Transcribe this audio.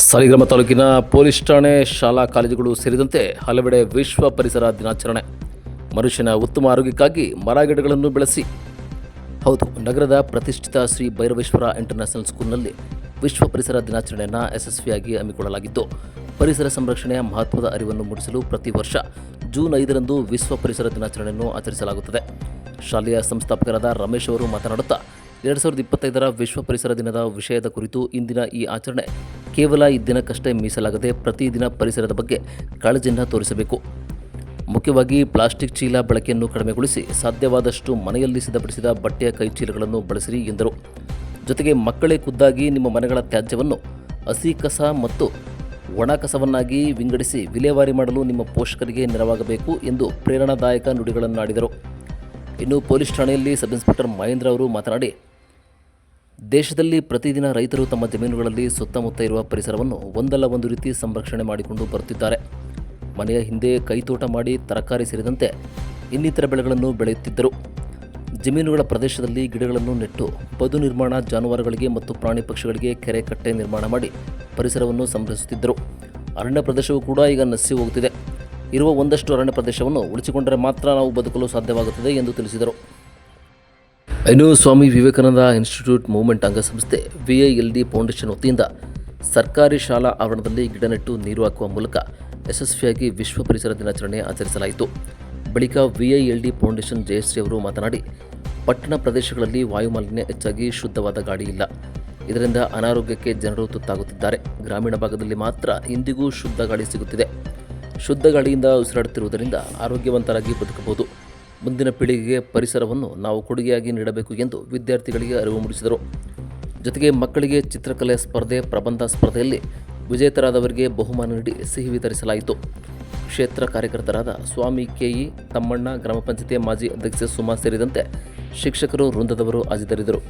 ಸಾಲಿಗ್ರಾಮ ತಾಲೂಕಿನ ಪೊಲೀಸ್ ಠಾಣೆ, ಶಾಲಾ ಕಾಲೇಜುಗಳು ಸೇರಿದಂತೆ ಹಲವೆಡೆ ವಿಶ್ವ ಪರಿಸರ ದಿನಾಚರಣೆ. ಮನುಷ್ಯನ ಉತ್ತಮ ಆರೋಗ್ಯಕ್ಕಾಗಿ ಮರಗಿಡಗಳನ್ನು ಬೆಳೆಸಿ. ಹೌದು, ನಗರದ ಪ್ರತಿಷ್ಠಿತ ಶ್ರೀ ಭೈರವೇಶ್ವರ ಇಂಟರ್ನ್ಯಾಷನಲ್ ಸ್ಕೂಲ್ನಲ್ಲಿ ವಿಶ್ವ ಪರಿಸರ ದಿನಾಚರಣೆಯನ್ನು ಯಶಸ್ವಿಯಾಗಿ ಹಮ್ಮಿಕೊಳ್ಳಲಾಗಿದ್ದು, ಪರಿಸರ ಸಂರಕ್ಷಣೆಯ ಮಹತ್ವದ ಅರಿವನ್ನು ಮೂಡಿಸಲು ಪ್ರತಿ ವರ್ಷ ಜೂನ್ 5ರಂದು ವಿಶ್ವ ಪರಿಸರ ದಿನಾಚರಣೆಯನ್ನು ಆಚರಿಸಲಾಗುತ್ತದೆ. ಶಾಲೆಯ ಸಂಸ್ಥಾಪಕರಾದ ರಮೇಶ್ ಅವರು ಮಾತನಾಡುತ್ತಾ, 2025ರ ವಿಶ್ವ ಪರಿಸರ ದಿನದ ವಿಷಯದ ಕುರಿತು ಇಂದಿನ ಈ ಆಚರಣೆ ಕೇವಲ ಈ ದಿನಕ್ಕಷ್ಟೇ ಮೀಸಲಾಗದೆ ಪ್ರತಿದಿನ ಪರಿಸರದ ಬಗ್ಗೆ ಕಾಳಜಿಯನ್ನು ತೋರಿಸಬೇಕು. ಮುಖ್ಯವಾಗಿ ಪ್ಲಾಸ್ಟಿಕ್ ಚೀಲ ಬಳಕೆಯನ್ನು ಕಡಿಮೆಗೊಳಿಸಿ ಸಾಧ್ಯವಾದಷ್ಟು ಮನೆಯಲ್ಲಿ ಸಿದ್ಧಪಡಿಸಿದ ಬಟ್ಟೆಯ ಕೈಚೀಲಗಳನ್ನು ಬಳಸಿರಿ ಎಂದರು. ಜೊತೆಗೆ ಮಕ್ಕಳೇ ಖುದ್ದಾಗಿ ನಿಮ್ಮ ಮನೆಗಳ ತ್ಯಾಜ್ಯವನ್ನು ಹಸಿ ಕಸ ಮತ್ತು ಒಣ ಕಸವನ್ನಾಗಿ ವಿಂಗಡಿಸಿ ವಿಲೇವಾರಿ ಮಾಡಲು ನಿಮ್ಮ ಪೋಷಕರಿಗೆ ನೆರವಾಗಬೇಕು ಎಂದು ಪ್ರೇರಣಾದಾಯಕ ನುಡಿಗಳನ್ನಾಡಿದರು. ಇನ್ನು ಪೊಲೀಸ್ ಠಾಣೆಯಲ್ಲಿ ಸಬ್ ಇನ್ಸ್ಪೆಕ್ಟರ್ ಮಹೇಂದ್ರ ಅವರು ಮಾತನಾಡಿ, ದೇಶದಲ್ಲಿ ಪ್ರತಿದಿನ ರೈತರು ತಮ್ಮ ಜಮೀನುಗಳಲ್ಲಿ ಸುತ್ತಮುತ್ತ ಇರುವ ಪರಿಸರವನ್ನು ಒಂದಲ್ಲ ಒಂದು ರೀತಿ ಸಂರಕ್ಷಣೆ ಮಾಡಿಕೊಂಡು ಬರುತ್ತಿದ್ದಾರೆ. ಮನೆಯ ಹಿಂದೆ ಕೈತೋಟ ಮಾಡಿ ತರಕಾರಿ ಸೇರಿದಂತೆ ಇನ್ನಿತರ ಬೆಳೆಗಳನ್ನು ಬೆಳೆಯುತ್ತಿದ್ದರು. ಜಮೀನುಗಳ ಪ್ರದೇಶದಲ್ಲಿ ಗಿಡಗಳನ್ನು ನೆಟ್ಟು ಬದು ನಿರ್ಮಾಣ, ಜಾನುವಾರುಗಳಿಗೆ ಮತ್ತು ಪ್ರಾಣಿ ಪಕ್ಷಿಗಳಿಗೆ ಕೆರೆ ಕಟ್ಟೆ ನಿರ್ಮಾಣ ಮಾಡಿ ಪರಿಸರವನ್ನು ಸಂರಕ್ಷಿಸುತ್ತಿದ್ದರು. ಅರಣ್ಯ ಪ್ರದೇಶವೂ ಕೂಡ ಈಗ ನಶಿಸಿ ಹೋಗುತ್ತಿದೆ. ಇರುವ ಒಂದಷ್ಟು ಅರಣ್ಯ ಪ್ರದೇಶವನ್ನು ಉಳಿಸಿಕೊಂಡರೆ ಮಾತ್ರ ನಾವು ಬದುಕಲು ಸಾಧ್ಯವಾಗುತ್ತದೆ ಎಂದು ತಿಳಿಸಿದರು. ಇನ್ನು ಸ್ವಾಮಿ ವಿವೇಕಾನಂದ ಇನ್ಸ್ಟಿಟ್ಯೂಟ್ ಮೂವ್ಮೆಂಟ್ ಅಂಗಸಂಸ್ಥೆ VILD ಫೌಂಡೇಶನ್ ವತಿಯಿಂದ ಸರ್ಕಾರಿ ಶಾಲಾ ಆವರಣದಲ್ಲಿ ಗಿಡ ನೆಟ್ಟು ನೀರು ಹಾಕುವ ಮೂಲಕ ಯಶಸ್ವಿಯಾಗಿ ವಿಶ್ವ ಪರಿಸರ ದಿನಾಚರಣೆ ಆಚರಿಸಲಾಯಿತು. ಬಳಿಕ VILD ಫೌಂಡೇಶನ್ ಜಯಶ್ರೀ ಅವರು ಮಾತನಾಡಿ, ಪಟ್ಟಣ ಪ್ರದೇಶಗಳಲ್ಲಿ ವಾಯುಮಾಲಿನ್ಯ ಹೆಚ್ಚಾಗಿ ಶುದ್ಧವಾದ ಗಾಳಿ ಇಲ್ಲ. ಇದರಿಂದ ಅನಾರೋಗ್ಯಕ್ಕೆ ಜನರು ತುತ್ತಾಗುತ್ತಿದ್ದಾರೆ. ಗ್ರಾಮೀಣ ಭಾಗದಲ್ಲಿ ಮಾತ್ರ ಇಂದಿಗೂ ಶುದ್ಧ ಗಾಳಿ ಸಿಗುತ್ತಿದೆ. ಶುದ್ಧ ಗಾಳಿಯಿಂದ ಉಸಿರಾಡುತ್ತಿರುವುದರಿಂದ ಆರೋಗ್ಯವಂತರಾಗಿ ಬದುಕಬಹುದು. ಮುಂದಿನ ಪೀಳಿಗೆಗೆ ಪರಿಸರವನ್ನು ನಾವು ಕೊಡುಗೆಯಾಗಿ ನೀಡಬೇಕು ಎಂದು ವಿದ್ಯಾರ್ಥಿಗಳಿಗೆ ಅರಿವು ಮೂಡಿಸಿದರು. ಜೊತೆಗೆ ಮಕ್ಕಳಿಗೆ ಚಿತ್ರಕಲೆ ಸ್ಪರ್ಧೆ, ಪ್ರಬಂಧ ಸ್ಪರ್ಧೆಯಲ್ಲಿ ವಿಜೇತರಾದವರಿಗೆ ಬಹುಮಾನ ನೀಡಿ ಸಿಹಿ ವಿತರಿಸಲಾಯಿತು. ಕ್ಷೇತ್ರ ಕಾರ್ಯಕರ್ತರಾದ ಸ್ವಾಮಿ KE ತಮ್ಮಣ್ಣ, ಗ್ರಾಮ ಪಂಚಾಯತಿ ಮಾಜಿ ಅಧ್ಯಕ್ಷೆ ಸುಮಾ ಸೇರಿದಂತೆ ಶಿಕ್ಷಕರು, ವೃಂದದವರು ಹಾಜರಿದ್ದರು.